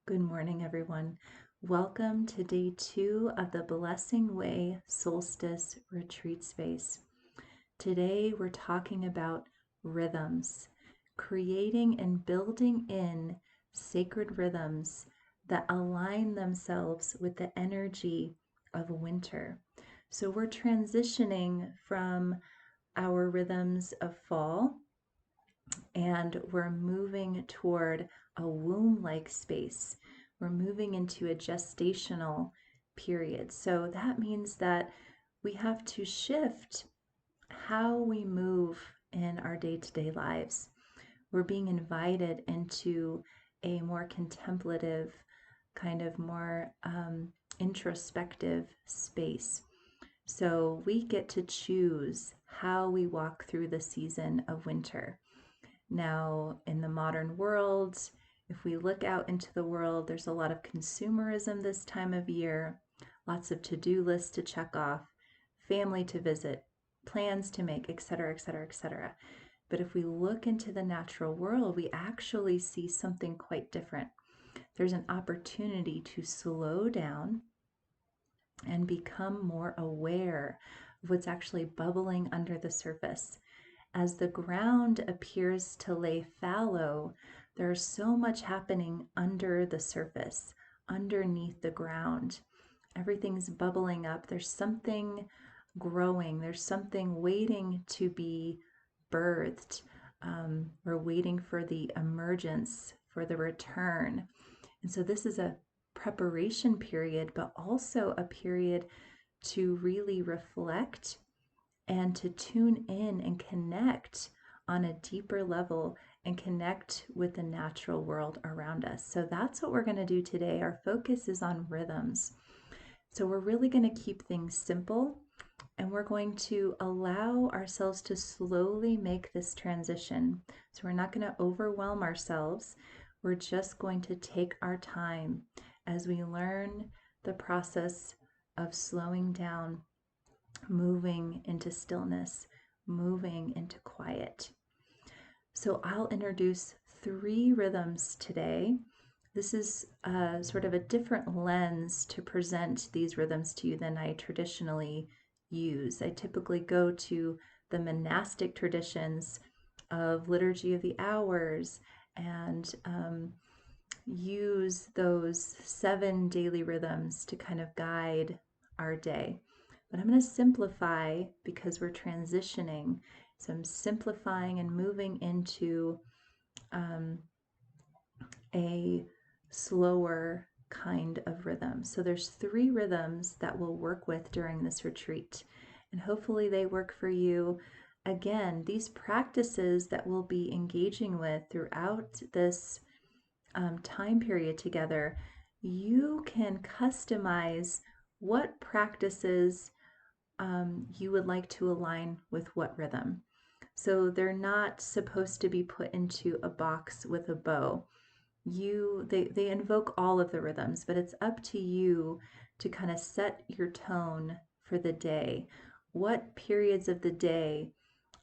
Good morning, everyone. Welcome to day 2 of the Blessingway Solstice Retreat Space. Today, we're talking about rhythms, creating and building in sacred rhythms that align themselves with the energy of winter. So, we're transitioning from our rhythms of fall and we're moving toward a womb-like space. We're moving into a gestational period. So that means that we have to shift how we move in our day-to-day lives. We're being invited into a more contemplative, kind of more introspective space. So we get to choose how we walk through the season of winter. Now, in the modern world, if we look out into the world, there's a lot of consumerism this time of year, lots of to-do lists to check off, family to visit, plans to make, etc., etc., etc. But if we look into the natural world, we actually see something quite different. There's an opportunity to slow down and become more aware of what's actually bubbling under the surface. As the ground appears to lay fallow, there's so much happening under the surface, underneath the ground. Everything's bubbling up. There's something growing. There's something waiting to be birthed. We're waiting for the emergence, for the return. And so this is a preparation period, but also a period to really reflect and to tune in and connect on a deeper level and connect with the natural world around us. So that's what we're going to do today. Our focus is on rhythms. So we're really going to keep things simple and we're going to allow ourselves to slowly make this transition. So we're not going to overwhelm ourselves. We're just going to take our time as we learn the process of slowing down, moving into stillness, moving into quiet. So I'll introduce 3 rhythms today. This is sort of a different lens to present these rhythms to you than I traditionally use. I typically go to the monastic traditions of Liturgy of the Hours and use those 7 daily rhythms to kind of guide our day. But I'm going to simplify because we're transitioning. So I'm simplifying and moving into a slower kind of rhythm. So there's 3 rhythms that we'll work with during this retreat. And hopefully they work for you. Again, these practices that we'll be engaging with throughout this time period together, you can customize what practices you would like to align with what rhythm. So they're not supposed to be put into a box with a bow. They invoke all of the rhythms, but it's up to you to kind of set your tone for the day. What periods of the day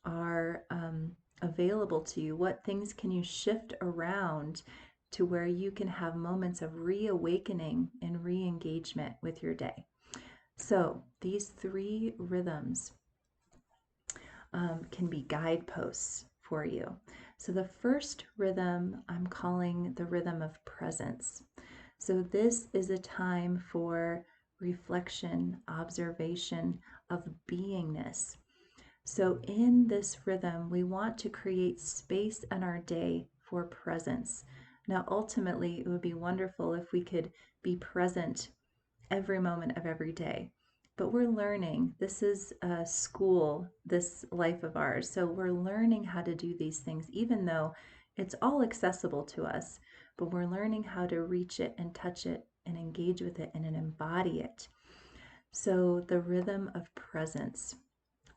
are available to you? What things can you shift around to where you can have moments of reawakening and re-engagement with your day? So these 3 rhythms can be guideposts for you. So the first rhythm I'm calling the rhythm of presence. So this is a time for reflection, observation of beingness. So in this rhythm, we want to create space in our day for presence. Now, ultimately, it would be wonderful if we could be present every moment of every day. But we're learning. This is a school, this life of ours. So we're learning how to do these things, even though it's all accessible to us. But we're learning how to reach it and touch it and engage with it and embody it. So the rhythm of presence.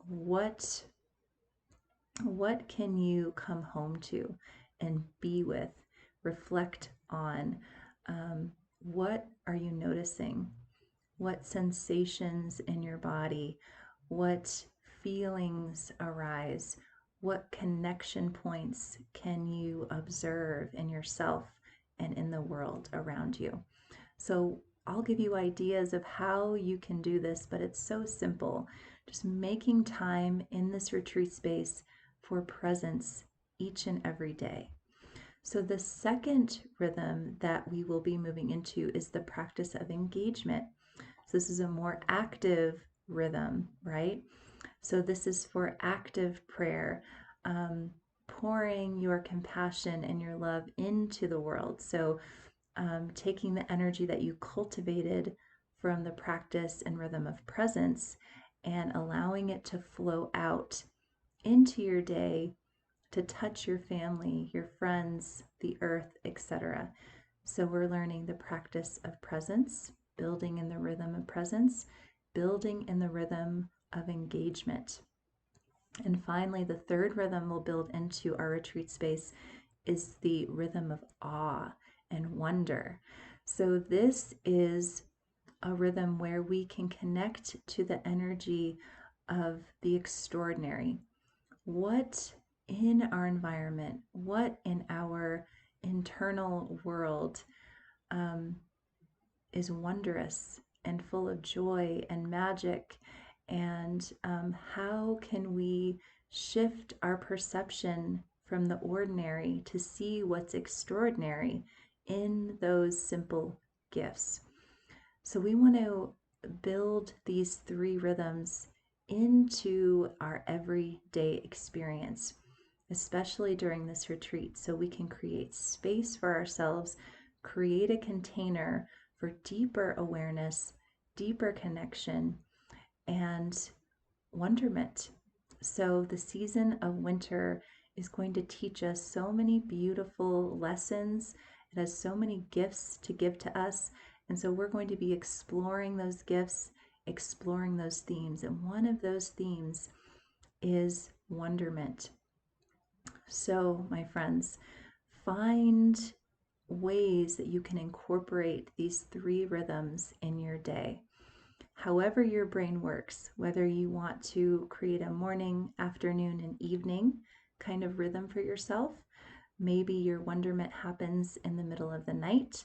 What can you come home to and be with, reflect on? What are you noticing? What sensations in your body? What feelings arise? What connection points can you observe in yourself and in the world around you. So I'll give you ideas of how you can do this, but it's so simple. Just making time in this retreat space for presence each and every day. So the second rhythm that we will be moving into is the practice of engagement. So this is a more active rhythm, right? So this is for active prayer, pouring your compassion and your love into the world. So taking the energy that you cultivated from the practice and rhythm of presence and allowing it to flow out into your day to touch your family, your friends, the earth, etc. So we're learning the practice of presence, building in the rhythm of presence, building in the rhythm of engagement. And finally, the third rhythm we'll build into our retreat space is the rhythm of awe and wonder. So this is a rhythm where we can connect to the energy of the extraordinary. What in our environment, what in our internal world is wondrous and full of joy and magic, and how can we shift our perception from the ordinary to see what's extraordinary in those simple gifts. So we want to build these three rhythms into our everyday experience, especially during this retreat, so we can create space for ourselves, create a container for deeper awareness, deeper connection, and wonderment. So the season of winter is going to teach us so many beautiful lessons. It has so many gifts to give to us. And so we're going to be exploring those gifts, exploring those themes. And one of those themes is wonderment. So, my friends, find ways that you can incorporate these three rhythms in your day. However your brain works, whether you want to create a morning, afternoon, and evening kind of rhythm for yourself. Maybe your wonderment happens in the middle of the night,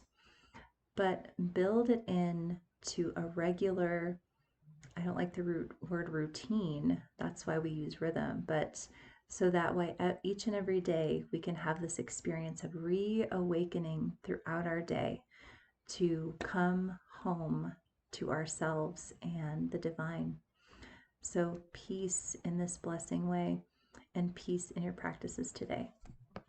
but build it in to a regular, I don't like the word routine, that's why we use rhythm, but so that way each and every day we can have this experience of reawakening throughout our day to come home to ourselves and the divine. So peace in this blessing way and peace in your practices today.